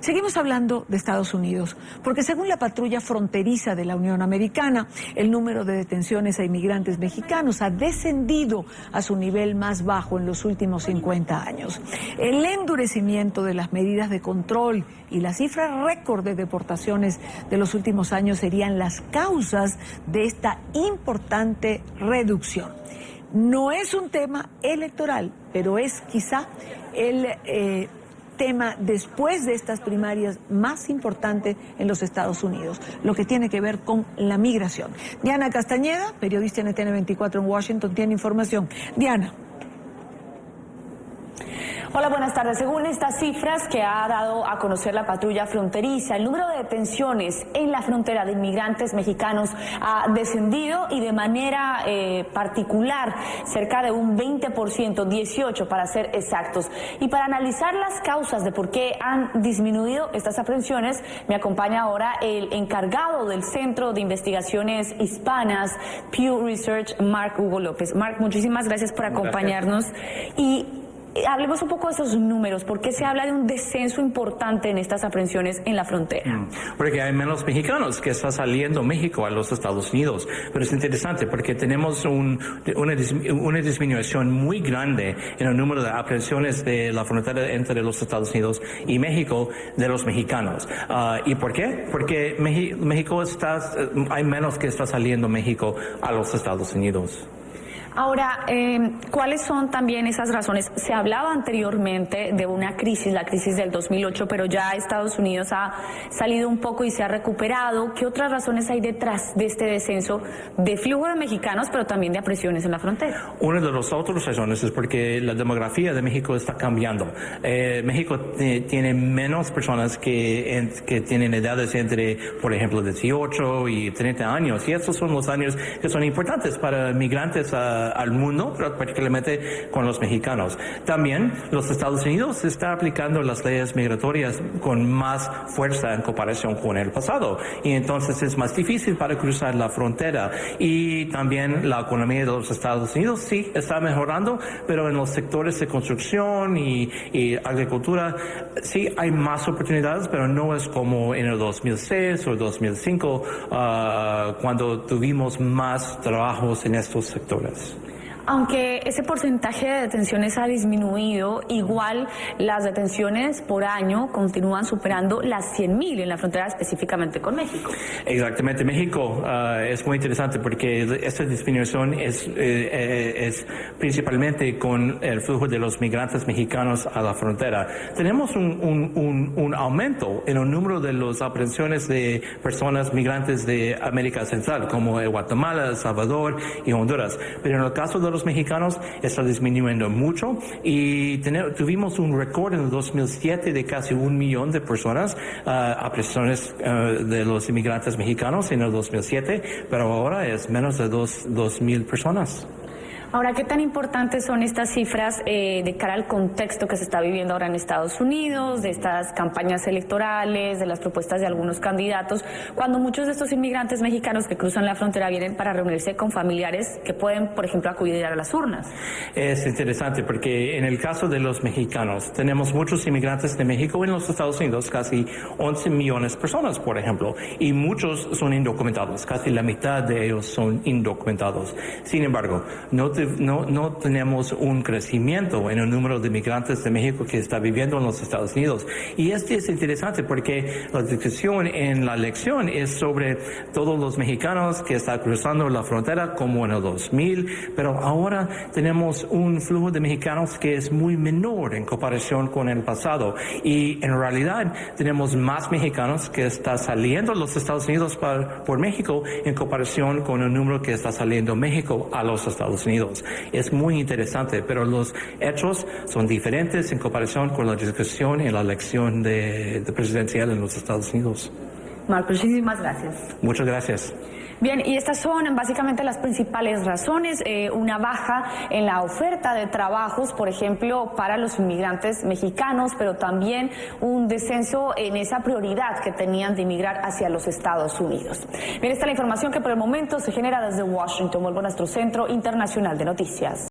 Seguimos hablando de Estados Unidos, porque según la patrulla fronteriza de la Unión Americana, el número de detenciones a inmigrantes mexicanos ha descendido a su nivel más bajo en los últimos 50 años. El endurecimiento de las medidas de control y la cifra récord de deportaciones de los últimos años serían las causas de esta importante reducción. No es un tema electoral, pero es quizá el tema después de estas primarias más importante en los Estados Unidos, lo que tiene que ver con la migración. Diana Castañeda, periodista NTN 24 en Washington, tiene información. Diana. Hola, buenas tardes. Según estas cifras que ha dado a conocer la patrulla fronteriza, el número de detenciones en la frontera de inmigrantes mexicanos ha descendido y de manera particular cerca de un 20%, 18% para ser exactos. Y para analizar las causas de por qué han disminuido estas aprehensiones, me acompaña ahora el encargado del Centro de Investigaciones Hispanas, Pew Research, Mark Hugo López. Mark, muchísimas gracias por acompañarnos. Y hablemos un poco de esos números. ¿Por qué se habla de un descenso importante en estas aprehensiones en la frontera? Porque hay menos mexicanos que están saliendo México a los Estados Unidos. Pero es interesante porque tenemos una disminución muy grande en el número de aprehensiones de la frontera entre los Estados Unidos y México de los mexicanos. ¿Y por qué? Porque México hay menos que está saliendo México a los Estados Unidos. Ahora, ¿cuáles son también esas razones? Se hablaba anteriormente de una crisis, la crisis del 2008, pero ya Estados Unidos ha salido un poco y se ha recuperado. ¿Qué otras razones hay detrás de este descenso de flujo de mexicanos, pero también de aprehensiones en la frontera? Una de las otras razones es porque la demografía de México está cambiando. México tiene menos personas que tienen edades entre, por ejemplo, 18 y 30 años, y estos son los años que son importantes para migrantes al mundo, pero particularmente con los mexicanos. También los Estados Unidos está aplicando las leyes migratorias con más fuerza en comparación con el pasado, y entonces es más difícil para cruzar la frontera. Y también la economía de los Estados Unidos sí está mejorando, pero en los sectores de construcción y agricultura sí hay más oportunidades, pero no es como en el 2006 o 2005 cuando tuvimos más trabajos en estos sectores. Aunque ese porcentaje de detenciones ha disminuido, igual las detenciones por año continúan superando las 100,000 en la frontera, específicamente con México. Exactamente. México es muy interesante porque esta disminución es principalmente con el flujo de los migrantes mexicanos a la frontera. Tenemos un aumento en el número de las aprehensiones de personas migrantes de América Central, como Guatemala, El Salvador y Honduras. Pero en el caso de los mexicanos está disminuyendo mucho, y tuvimos un récord en el 2007 de casi 1 millón de personas, aprehensiones de los inmigrantes mexicanos en el 2007, pero ahora es menos de 2,000 personas. Ahora, ¿qué tan importantes son estas cifras de cara al contexto que se está viviendo ahora en Estados Unidos, de estas campañas electorales, de las propuestas de algunos candidatos, cuando muchos de estos inmigrantes mexicanos que cruzan la frontera vienen para reunirse con familiares que pueden, por ejemplo, acudir a las urnas? Es interesante porque en el caso de los mexicanos, tenemos muchos inmigrantes de México en los Estados Unidos, casi 11 millones de personas, por ejemplo, y muchos son indocumentados, casi la mitad de ellos son indocumentados. Sin embargo, no tenemos un crecimiento en el número de migrantes de México que está viviendo en los Estados Unidos. Y es interesante porque la discusión en la elección es sobre todos los mexicanos que están cruzando la frontera como en el 2000, pero ahora tenemos un flujo de mexicanos que es muy menor en comparación con el pasado. Y en realidad tenemos más mexicanos que están saliendo de los Estados Unidos por México en comparación con el número que está saliendo México a los Estados Unidos. Es muy interesante, pero los hechos son diferentes en comparación con la discusión en la elección de presidencial en los Estados Unidos. Marco, muchísimas gracias. Muchas gracias. Bien, y estas son básicamente las principales razones, una baja en la oferta de trabajos, por ejemplo, para los inmigrantes mexicanos, pero también un descenso en esa prioridad que tenían de inmigrar hacia los Estados Unidos. Bien, esta es la información que por el momento se genera desde Washington. Vuelvo a nuestro Centro Internacional de Noticias.